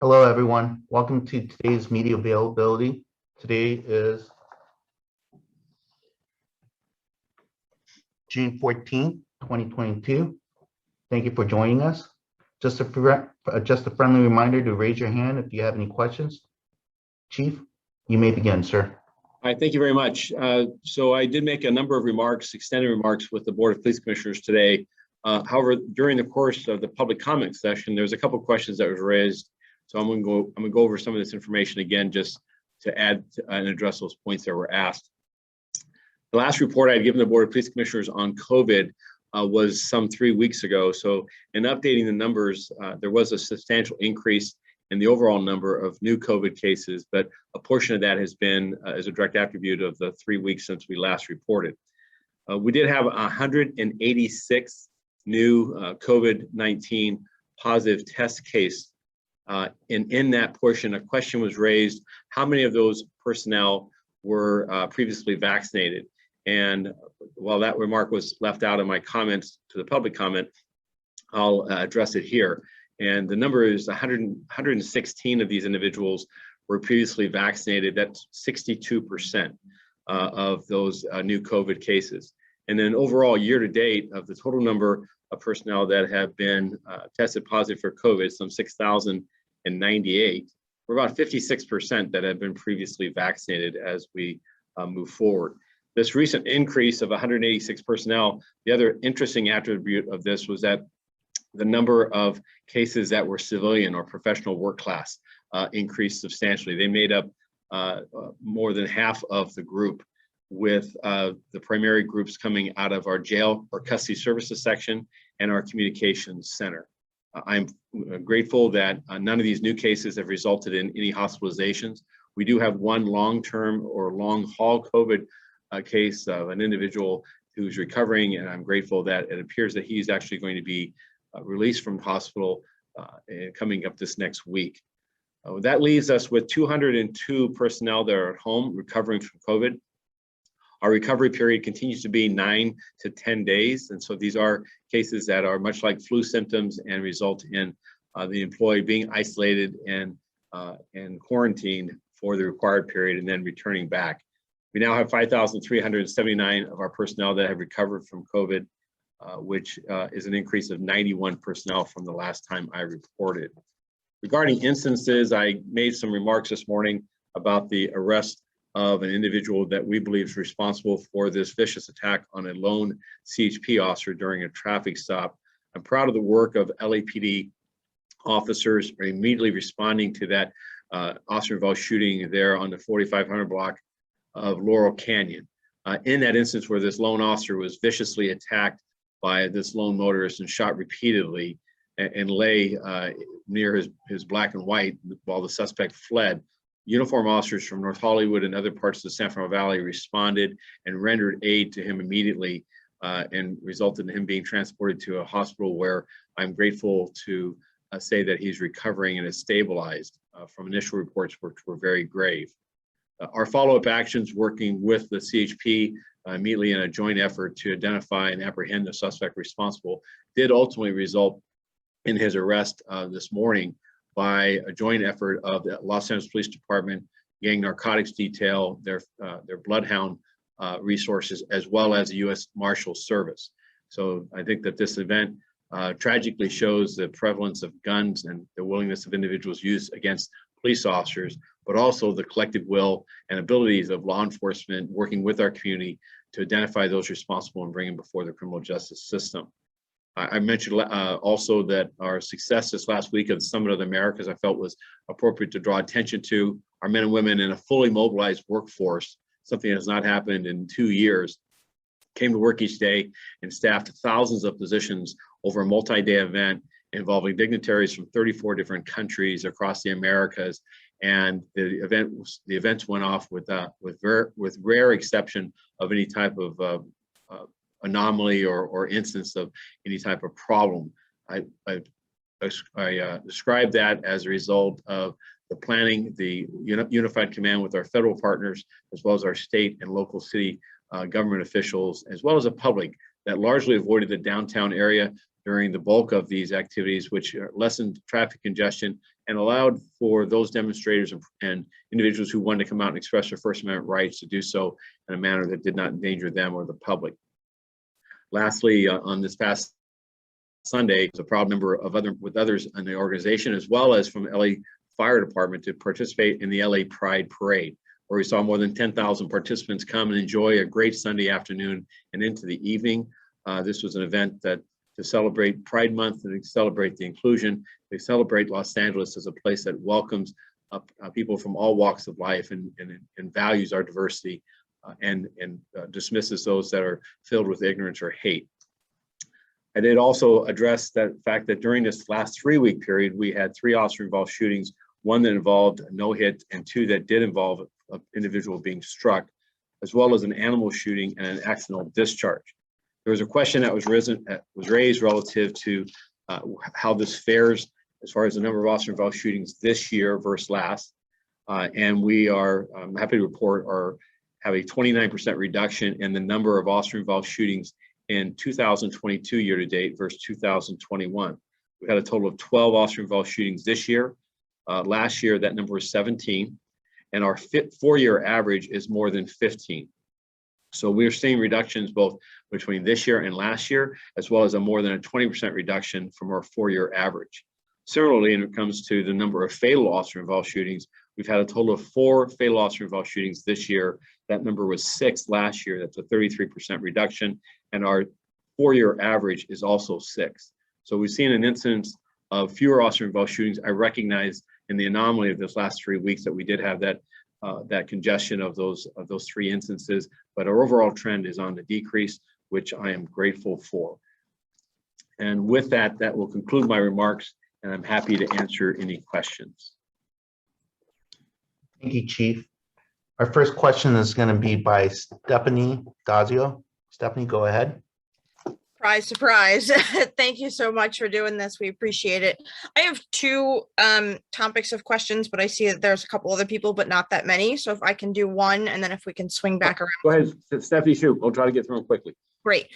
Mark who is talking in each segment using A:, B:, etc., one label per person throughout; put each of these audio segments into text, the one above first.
A: Hello, everyone. Welcome to today's media availability. Today is June 14th, 2022. Thank you for joining us. Just a friendly reminder to raise your hand if you have any questions. Chief, you may begin, sir.
B: All right, thank you very much. So I did make a number of remarks, extended remarks with the Board of Police Commissioners today. However, during the course of the public comment session, there's a couple of questions that was raised. So I'm going to go over some of this information again, just to add and address those points that were asked. The last report I had given the Board of Police Commissioners on COVID was some 3 weeks ago. So in updating the numbers, there was a substantial increase in the overall number of new COVID cases, but a portion of that has been as a direct attribute of the 3 weeks since we last reported. We did have 186 new COVID-19 positive test case. In that portion, a question was raised, how many of those personnel were previously vaccinated? And while that remark was left out of my comments to the public comment, I'll address it here. And the number is 116 of these individuals were previously vaccinated. That's 62% of those new COVID cases. And then overall, year to date, of the total number of personnel that have been tested positive for COVID, some 6,098, we're about 56% that have been previously vaccinated as we move forward. This recent increase of 186 personnel, the other interesting attribute of this was that the number of cases that were civilian or professional work class increased substantially. They made up more than half of the group, with the primary groups coming out of our jail or custody services section and our communications center. I'm grateful that none of these new cases have resulted in any hospitalizations. We do have one long-term or long-haul COVID case of an individual who's recovering, and I'm grateful that it appears that he's actually going to be released from hospital coming up this next week. That leaves us with 202 personnel that are at home recovering from COVID. Our recovery period continues to be 9 to 10 days. And so these are cases that are much like flu symptoms and result in the employee being isolated and quarantined for the required period and then returning back. We now have 5,379 of our personnel that have recovered from COVID, which is an increase of 91 personnel from the last time I reported. Regarding instances, I made some remarks this morning about the arrest of an individual that we believe is responsible for this vicious attack on a lone CHP officer during a traffic stop. I'm proud of the work of LAPD officers immediately responding to that officer-involved shooting there on the 4500 block of Laurel Canyon. In that instance where this lone officer was viciously attacked by this lone motorist and shot repeatedly and lay near his black and white while the suspect fled, uniformed officers from North Hollywood and other parts of the San Fernando Valley responded and rendered aid to him immediately and resulted in him being transported to a hospital where I'm grateful to say that he's recovering and is stabilized from initial reports which were very grave. Our follow-up actions working with the CHP immediately in a joint effort to identify and apprehend the suspect responsible did ultimately result in his arrest this morning by a joint effort of the Los Angeles Police Department, Gang Narcotics Detail, their Bloodhound resources, as well as the U.S. Marshals Service. So I think that this event tragically shows the prevalence of guns and the willingness of individuals used against police officers, but also the collective will and abilities of law enforcement working with our community to identify those responsible and bring them before the criminal justice system. I mentioned also that our success this last week of the Summit of the Americas, I felt was appropriate to draw attention to. Our men and women in a fully mobilized workforce, something that has not happened in 2 years, came to work each day and staffed thousands of positions over a multi-day event involving dignitaries from 34 different countries across the Americas. And the events went off with rare exception of any type of anomaly or instance of any type of problem. I describe that as a result of the planning, the unified command with our federal partners, as well as our state and local city government officials, as well as the public that largely avoided the downtown area during the bulk of these activities, which lessened traffic congestion and allowed for those demonstrators and individuals who wanted to come out and express their First Amendment rights to do so in a manner that did not endanger them or the public. Lastly, on this past Sunday, as a proud member of others in the organization, as well as from LA Fire Department, to participate in the LA Pride Parade, where we saw more than 10,000 participants come and enjoy a great Sunday afternoon and into the evening. This was an event that to celebrate Pride Month and to celebrate the inclusion. They celebrate Los Angeles as a place that welcomes people from all walks of life and values our diversity and dismisses those that are filled with ignorance or hate. I did also address that fact that during this last 3-week period, we had 3 officer-involved shootings, 1 that involved a no hit and 2 that did involve an individual being struck, as well as an animal shooting and an accidental discharge. There was a question that was raised relative to how this fares as far as the number of officer-involved shootings this year versus last. And we are happy to report have a 29% reduction in the number of officer-involved shootings in 2022 year-to-date versus 2021. We had a total of 12 officer-involved shootings this year. Last year, that number was 17, and our 4-year average is more than 15. So we're seeing reductions both between this year and last year, as well as a more than a 20% reduction from our 4-year average. Similarly, when it comes to the number of fatal officer-involved shootings, we've had a total of 4 fatal officer-involved shootings this year. That number was 6 last year. That's a 33% reduction, and our 4-year average is also 6. So we've seen an incidence of fewer officer-involved shootings. I recognize in the anomaly of this last 3 weeks that we did have that congestion of those 3 instances, but our overall trend is on the decrease, which I am grateful for. And with that, that will conclude my remarks, and I'm happy to answer any questions.
A: Thank you, Chief. Our first question is going to be by Stephanie Dazio. Stephanie, go ahead.
C: Surprise, surprise. Thank you so much for doing this. We appreciate it. I have 2 topics of questions, but I see that there's a couple other people, but not that many. So if I can do one, and then if we can swing back around.
B: Go ahead, Stephanie, shoot. We'll try to get through them quickly.
C: Great.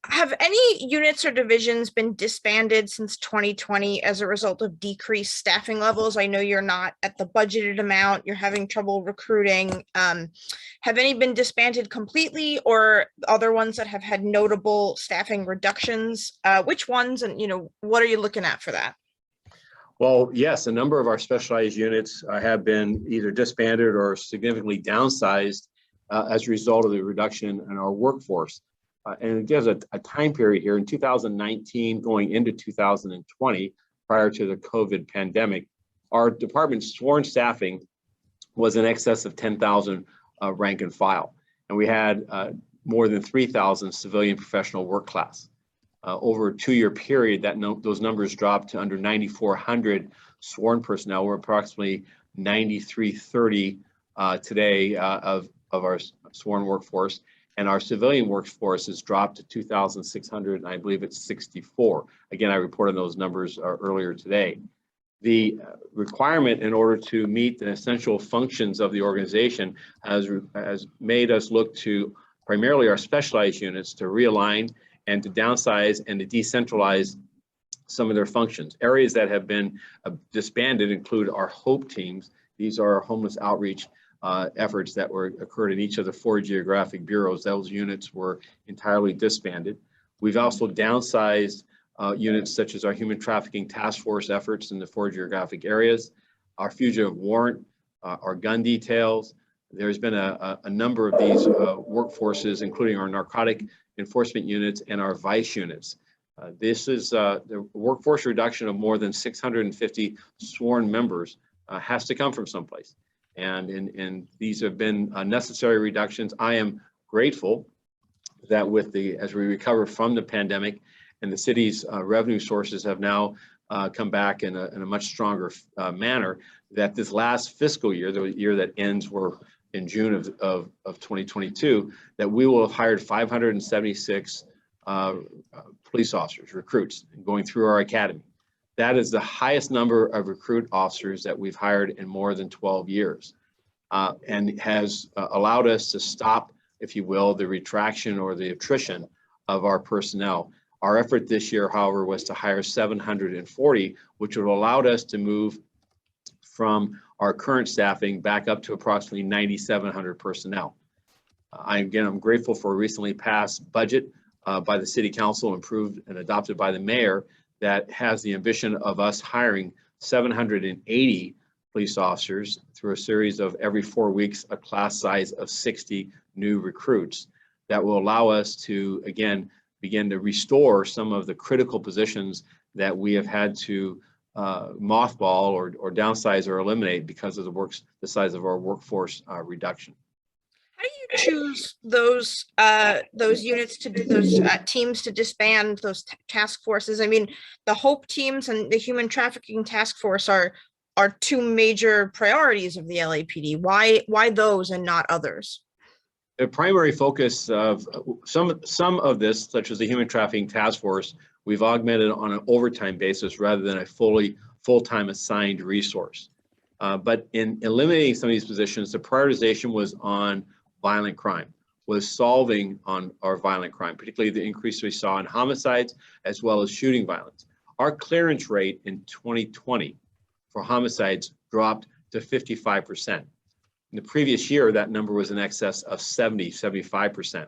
C: Have any units or divisions been disbanded since 2020 as a result of decreased staffing levels? I know you're not at the budgeted amount, you're having trouble recruiting. Have any been disbanded completely, or other ones that have had notable staffing reductions? Which ones, and what are you looking at for that?
B: Well, yes, a number of our specialized units have been either disbanded or significantly downsized as a result of the reduction in our workforce. And it gives a time period here in 2019 going into 2020, prior to the COVID pandemic, our department's sworn staffing was in excess of 10,000 rank and file. And we had more than 3,000 civilian professional work class. Over a 2-year period, those numbers dropped to under 9,400 sworn personnel. We're approximately 9,330 today of our sworn workforce. And our civilian workforce has dropped to 2,600, and I believe it's 64. Again, I reported those numbers earlier today. The requirement in order to meet the essential functions of the organization has made us look to primarily our specialized units to realign and to downsize and to decentralize some of their functions. Areas that have been disbanded include our HOPE teams. These are our homeless outreach efforts that occurred in each of the 4 geographic bureaus. Those units were entirely disbanded. We've also downsized units such as our human trafficking task force efforts in the 4 geographic areas, our fugitive warrant, our gun details. There's been a number of these workforces, including our narcotic enforcement units and our vice units. This is the workforce reduction of more than 650 sworn members has to come from someplace. And these have been necessary reductions. I am grateful that as we recover from the pandemic and the city's revenue sources have now come back in a much stronger manner, that this last fiscal year, the year that ends in June of 2022, that we will have hired 576 police officers, recruits, going through our academy. That is the highest number of recruit officers that we've hired in more than 12 years, and has allowed us to stop, if you will, the retraction or the attrition of our personnel. Our effort this year, however, was to hire 740, which would have allowed us to move from our current staffing back up to approximately 9,700 personnel. I'm grateful for a recently passed budget by the City Council, approved and adopted by the mayor, that has the ambition of us hiring 780 police officers through a series of every 4 weeks, a class size of 60 new recruits that will allow us to, again, begin to restore some of the critical positions that we have had to mothball or downsize or eliminate because of the size of our workforce reduction.
C: How do you choose those units those teams to disband those task forces? I mean, the HOPE teams and the Human Trafficking Task Force are two major priorities of the LAPD. Why those and not others?
B: The primary focus of some of this, such as the Human Trafficking Task Force, we've augmented on an overtime basis rather than a full-time assigned resource. But in eliminating some of these positions, the prioritization was on violent crime, was solving on our violent crime, particularly the increase we saw in homicides as well as shooting violence. Our clearance rate in 2020 for homicides dropped to 55%. In the previous year, that number was in excess of 75%.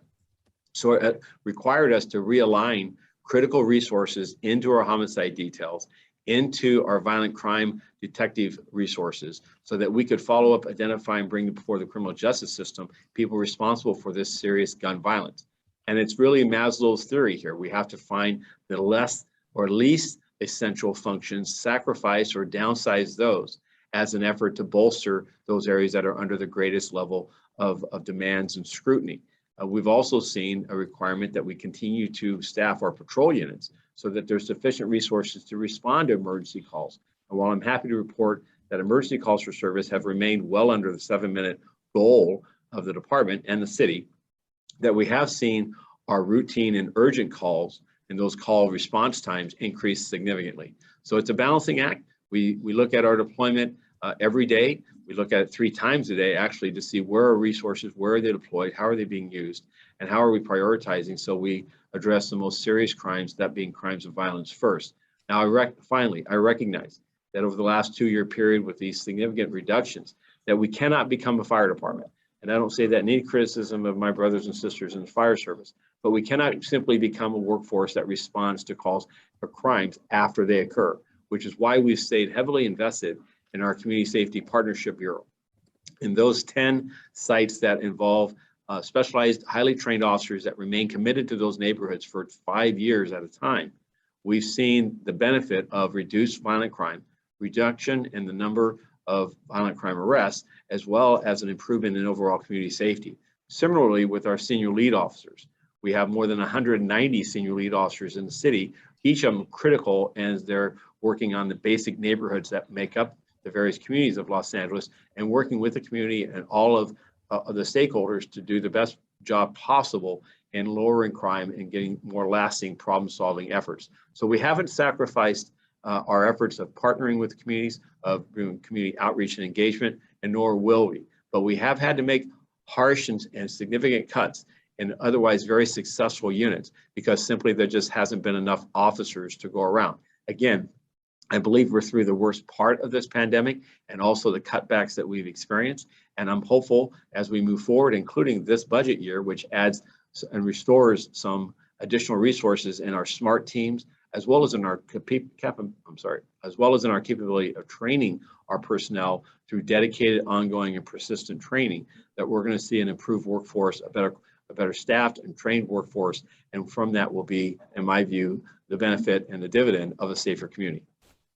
B: So it required us to realign critical resources into our homicide details, into our violent crime detective resources, so that we could follow up, identify, and bring before the criminal justice system people responsible for this serious gun violence. And it's really Maslow's theory here. We have to find the less or least essential functions, sacrifice or downsize those as an effort to bolster those areas that are under the greatest level of demands and scrutiny. We've also seen a requirement that we continue to staff our patrol units so that there's sufficient resources to respond to emergency calls. And while I'm happy to report that emergency calls for service have remained well under the 7-minute goal of the department and the city, that we have seen our routine and urgent calls and those call response times increase significantly. So it's a balancing act. We look at our deployment every day. We look at it 3 times a day, actually, to see where are resources, where are they deployed, how are they being used, and how are we prioritizing so we address the most serious crimes, that being crimes of violence first. Now, finally, I recognize that over the last 2-year period with these significant reductions, that we cannot become a fire department. And I don't say that in any criticism of my brothers and sisters in the fire service, but we cannot simply become a workforce that responds to calls for crimes after they occur, which is why we've stayed heavily invested in our Community Safety Partnership Bureau. In those 10 sites that involve specialized, highly trained officers that remain committed to those neighborhoods for 5 years at a time, we've seen the benefit of reduced violent crime, reduction in the number of violent crime arrests, as well as an improvement in overall community safety. Similarly, with our senior lead officers, we have more than 190 senior lead officers in the city, each of them critical as they're working on the basic neighborhoods that make up the various communities of Los Angeles, and working with the community and all of the stakeholders to do the best job possible in lowering crime and getting more lasting problem-solving efforts. So we haven't sacrificed our efforts of partnering with the communities, of doing community outreach and engagement, and nor will we. But we have had to make harsh and significant cuts in otherwise very successful units because simply there just hasn't been enough officers to go around. Again, I believe we're through the worst part of this pandemic and also the cutbacks that we've experienced. And I'm hopeful as we move forward, including this budget year, which adds and restores some additional resources in our SMART teams, as well as in our capability of training our personnel through dedicated, ongoing, and persistent training, that we're going to see an improved workforce, a better staffed and trained workforce, and from that will be, in my view, the benefit and the dividend of a safer community.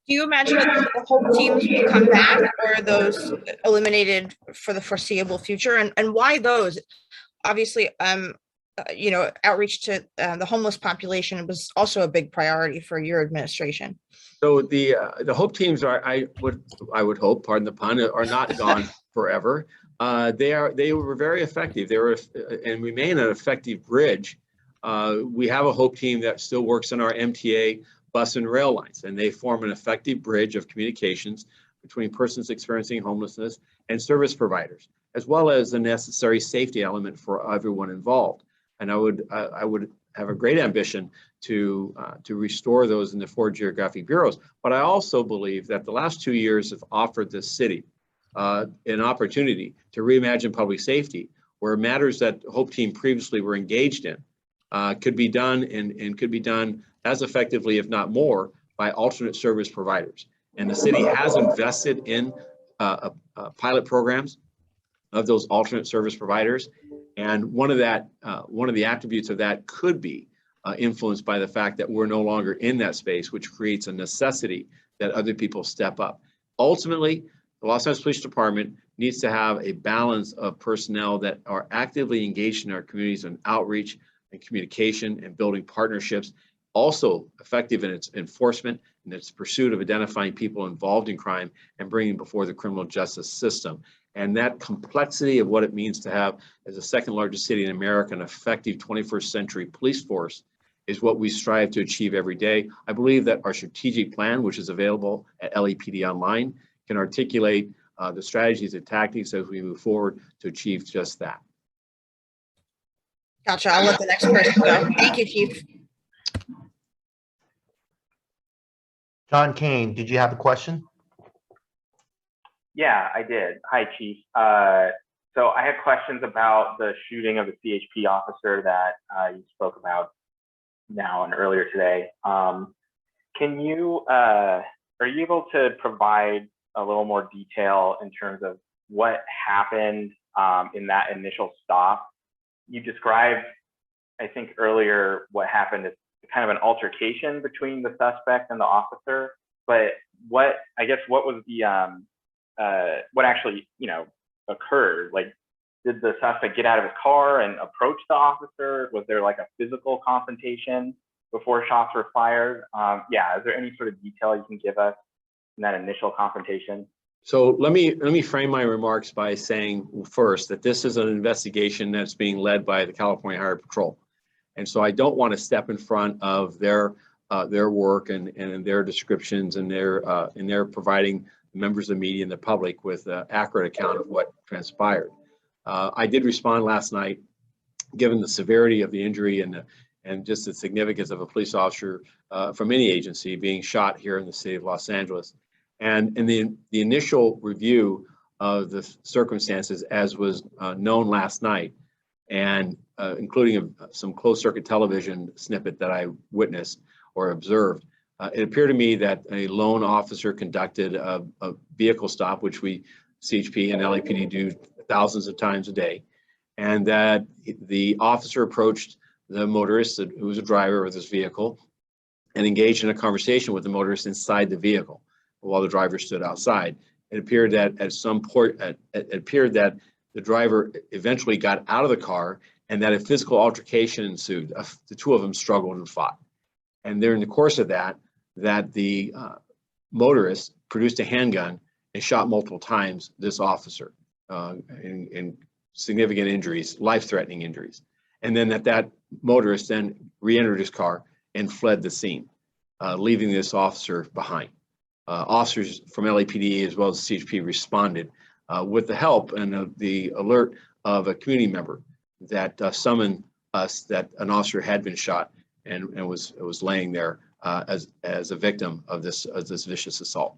C: Do you imagine that the whole teams will come back, or are those eliminated for the foreseeable future? And why those? Obviously, outreach to the homeless population was also a big priority for your administration.
B: So the HOPE teams are, I would hope, pardon the pun, are not gone forever. They were very effective. They were and remain an effective bridge. We have a HOPE team that still works on our MTA bus and rail lines, and they form an effective bridge of communications between persons experiencing homelessness and service providers, as well as the necessary safety element for everyone involved. And I would have a great ambition to restore those in the 4 geographic bureaus. But I also believe that the last 2 years have offered the city an opportunity to reimagine public safety, where matters that Hope Team previously were engaged in could be done and could be done as effectively, if not more, by alternate service providers. And the city has invested in pilot programs of those alternate service providers. And one of the attributes of that could be influenced by the fact that we're no longer in that space, which creates a necessity that other people step up. Ultimately, the Los Angeles Police Department needs to have a balance of personnel that are actively engaged in our communities in outreach and communication and building partnerships, also effective in its enforcement and its pursuit of identifying people involved in crime and bringing before the criminal justice system. And that complexity of what it means to have, as the second largest city in America, an effective 21st century police force is what we strive to achieve every day. I believe that our strategic plan, which is available at LAPD Online, can articulate the strategies and tactics as we move forward to achieve just that.
C: Gotcha. I'll let the next person go. Thank you, Chief.
A: John Kane, did you have a question?
D: Yeah, I did. Hi, Chief. So I have questions about the shooting of the CHP officer that you spoke about now and earlier today. Are you able to provide a little more detail in terms of what happened in that initial stop? You described, I think earlier, what happened is kind of an altercation between the suspect and the officer, but what was the what actually, occurred? Like, did the suspect get out of his car and approach the officer? Was there like a physical confrontation before shots were fired? Yeah, is there any sort of detail you can give us in that initial confrontation?
B: So let me frame my remarks by saying first that this is an investigation that's being led by the California Highway Patrol. And so I don't want to step in front of their work and their descriptions and their providing members of the media and the public with an accurate account of what transpired. I did respond last night, given the severity of the injury and just the significance of a police officer from any agency being shot here in the city of Los Angeles. And in the initial review of the circumstances, as was known last night, and including some closed circuit television snippet that I witnessed or observed, it appeared to me that a lone officer conducted a vehicle stop, which we CHP and LAPD do thousands of times a day, and that the officer approached the motorist who was a driver of this vehicle and engaged in a conversation with the motorist inside the vehicle while the driver stood outside. It appeared that at some point, it appeared that the driver eventually got out of the car and that a physical altercation ensued. The two of them struggled and fought. And during the course of that the motorist produced a handgun and shot multiple times this officer in significant injuries, life-threatening injuries. And then that motorist then re-entered his car and fled the scene, leaving this officer behind. Officers from LAPD as well as CHP responded with the help and the alert of a community member that summoned us that an officer had been shot and was laying there as a victim of this vicious assault.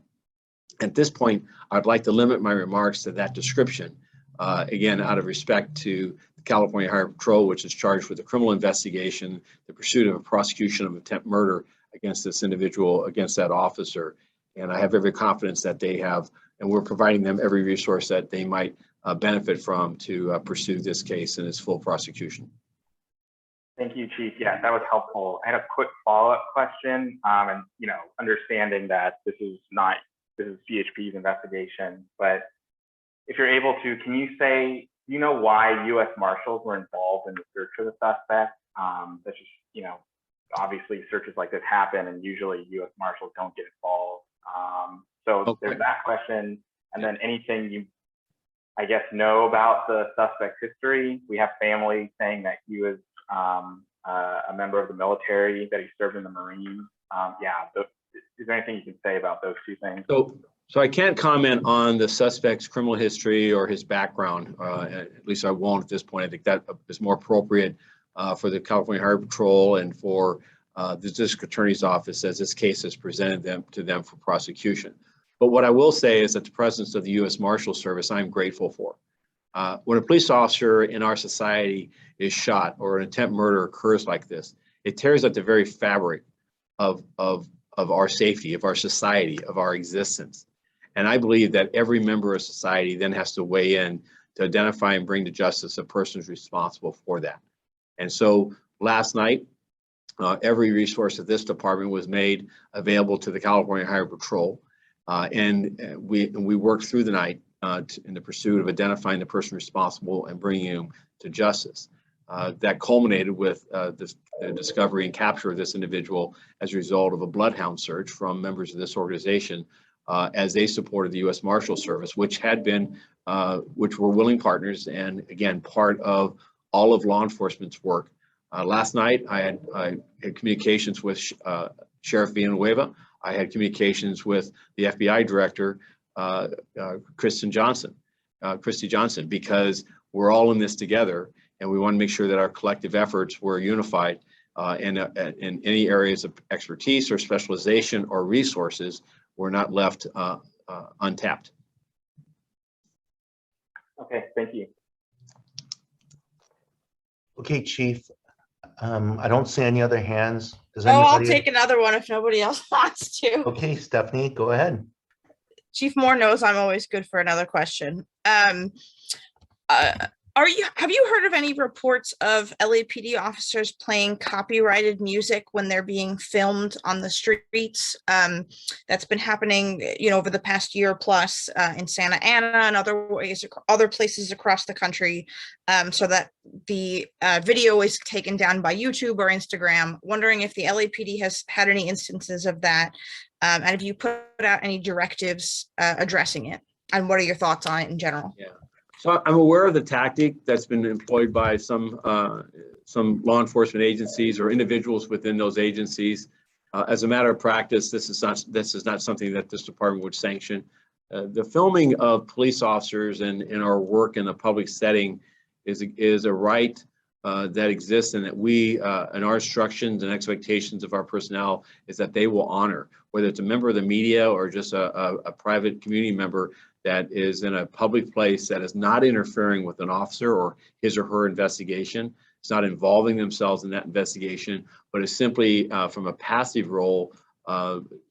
B: At this point, I'd like to limit my remarks to that description, again, out of respect to the California Highway Patrol, which is charged with a criminal investigation, the pursuit of a prosecution of attempt murder against this individual, against that officer. And I have every confidence that they have, and we're providing them every resource that they might benefit from to pursue this case in its full prosecution.
D: Thank you, Chief. Yeah, that was helpful. I had a quick follow-up question, and understanding that this is CHP's investigation, but if you're able to, can you say, do you know why U.S. Marshals were involved in the search for the suspect? That's just, obviously searches like this happen, and usually U.S. Marshals don't get involved. So
B: Okay.
D: There's that question, and then anything you, I guess, know about the suspect's history. We have family saying that he was a member of the military, that he served in the Marines. Is there anything you can say about those two things?
B: So I can't comment on the suspect's criminal history or his background. At least I won't at this point. I think that is more appropriate for the California Highway Patrol and for the District Attorney's Office as this case has presented to them for prosecution. But what I will say is that the presence of the U.S. Marshal Service, I'm grateful for. When a police officer in our society is shot or an attempt murder occurs like this, it tears at the very fabric of our safety, of our society, of our existence. And I believe that every member of society then has to weigh in to identify and bring to justice a person who's responsible for that. And so last night, every resource of this department was made available to the California Highway Patrol. And we worked through the night in the pursuit of identifying the person responsible and bringing him to justice. That culminated with the discovery and capture of this individual as a result of a bloodhound search from members of this organization as they supported the U.S. Marshal Service, which were willing partners and, again, part of all of law enforcement's work. Last night, I had communications with Sheriff Villanueva. I had communications with the FBI director, Christy Johnson, because we're all in this together, and we want to make sure that our collective efforts were unified in any areas of expertise or specialization or resources were not left untapped.
D: Okay, thank you.
A: Okay, Chief. I don't see any other hands. Does
C: I'll
A: anybody?
C: take another one if nobody else wants to.
A: Okay, Stephanie, go ahead.
C: Chief Moore knows I'm always good for another question. Have you heard of any reports of LAPD officers playing copyrighted music when they're being filmed on the streets? That's been happening, over the past year plus in Santa Ana and other places across the country, so that the video is taken down by YouTube or Instagram. Wondering if the LAPD has had any instances of that, and if you put out any directives addressing it, and what are your thoughts on it in general?
B: Yeah. So I'm aware of the tactic that's been employed by some law enforcement agencies or individuals within those agencies. As a matter of practice, this is not something that this department would sanction. The filming of police officers in our work in a public setting is a right that exists, and that we, in our instructions and expectations of our personnel, is that they will honor, whether it's a member of the media or just a private community member that is in a public place that is not interfering with an officer or his or her investigation. It's not involving themselves in that investigation, but is simply from a passive role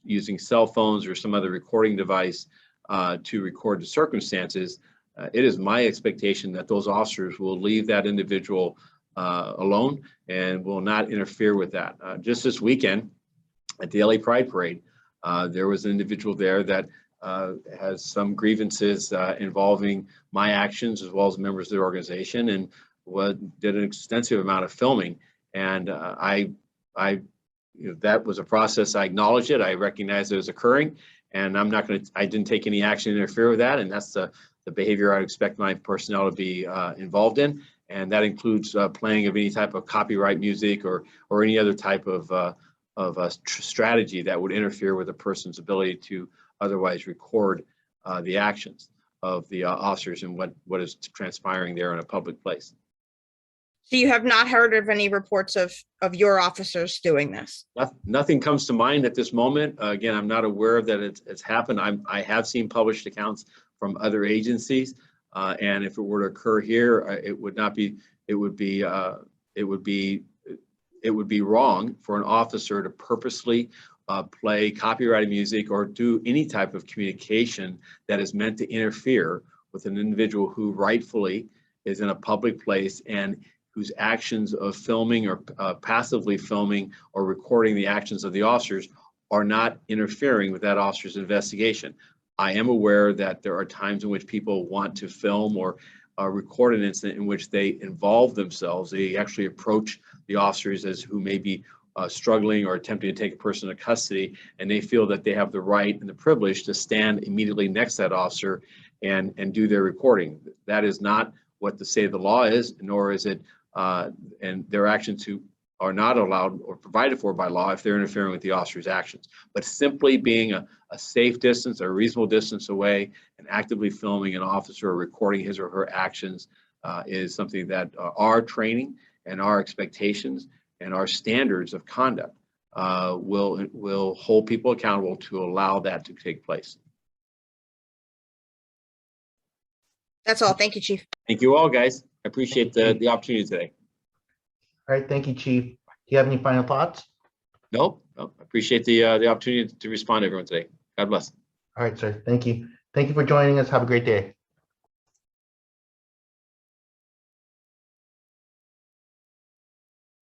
B: using cell phones or some other recording device to record the circumstances. It is my expectation that those officers will leave that individual alone and will not interfere with that. Just this weekend at the LA Pride Parade, there was an individual there that has some grievances involving my actions as well as members of the organization, and did an extensive amount of filming. And that was a process. I acknowledged it. I recognized it was occurring, and I didn't take any action to interfere with that. And that's the behavior I expect my personnel to be involved in. And that includes playing of any type of copyright music or any other type of strategy that would interfere with a person's ability to otherwise record the actions of the officers and what is transpiring there in a public place.
C: So you have not heard of any reports of your officers doing this?
B: Nothing comes to mind at this moment. Again, I'm not aware that it's happened. I have seen published accounts from other agencies, and if it were to occur here, it would be wrong for an officer to purposely play copyrighted music or do any type of communication that is meant to interfere with an individual who rightfully is in a public place and whose actions of filming or passively filming or recording the actions of the officers are not interfering with that officer's investigation. I am aware that there are times in which people want to film or record an incident in which they involve themselves. They actually approach the officers as who may be struggling or attempting to take a person into custody, and they feel that they have the right and the privilege to stand immediately next to that officer and do their recording. That is not what the state of the law is, nor is it, and their actions are not allowed or provided for by law if they're interfering with the officer's actions. But simply being a safe distance, a reasonable distance away, and actively filming an officer or recording his or her actions is something that our training and our expectations and our standards of conduct will hold people accountable to allow that to take place.
C: That's all. Thank you, Chief.
B: Thank you all, guys. I appreciate the opportunity today.
A: All right, thank you, Chief. Do you have any final thoughts?
B: Nope, I appreciate the opportunity to respond to everyone today. God bless.
A: All right, sir. Thank you. Thank you for joining us. Have a great day.